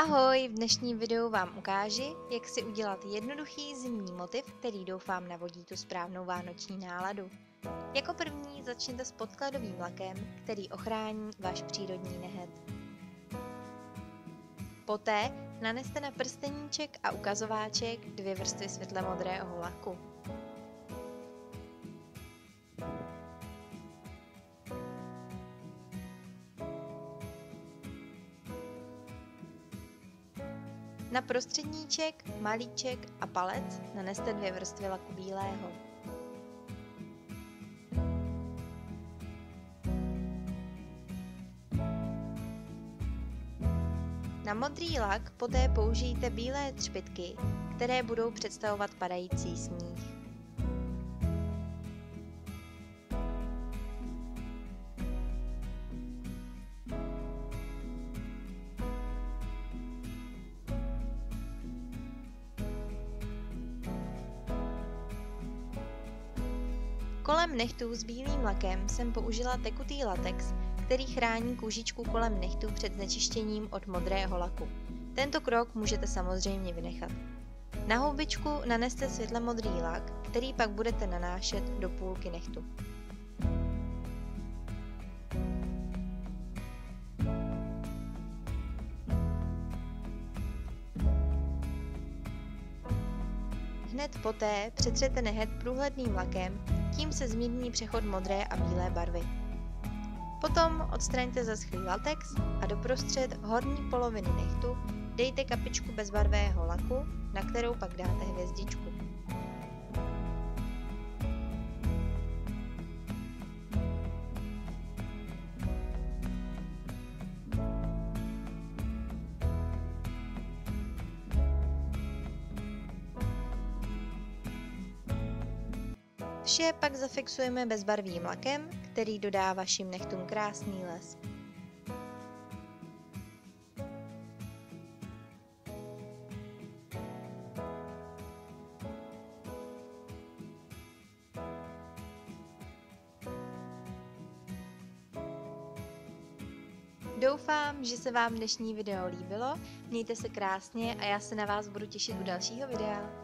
Ahoj, v dnešním videu vám ukáži, jak si udělat jednoduchý zimní motiv, který doufám navodí tu správnou vánoční náladu. Jako první začněte s podkladovým lakem, který ochrání váš přírodní nehet. Poté naneste na prsteníček a ukazováček 2 vrstvy světle modrého laku. Na prostředníček, malíček a palec naneste 2 vrstvy laku bílého. Na modrý lak poté použijte bílé třpytky, které budou představovat padající sníh. Kolem nechtů s bílým lakem jsem použila tekutý latex, který chrání kůžičku kolem nechtů před znečištěním od modrého laku. Tento krok můžete samozřejmě vynechat. Na houbičku naneste světle modrý lak, který pak budete nanášet do půlky nechtu. Hned poté přetřete nehet průhledným lakem, tím se zmírní přechod modré a bílé barvy. Potom odstraňte zaschlý latex a doprostřed horní poloviny nechtu dejte kapičku bezbarvého laku, na kterou pak dáte hvězdičku. Vše pak zafixujeme bezbarvým lakem, který dodá vašim nechtům krásný lesk. Doufám, že se vám dnešní video líbilo, mějte se krásně a já se na vás budu těšit u dalšího videa.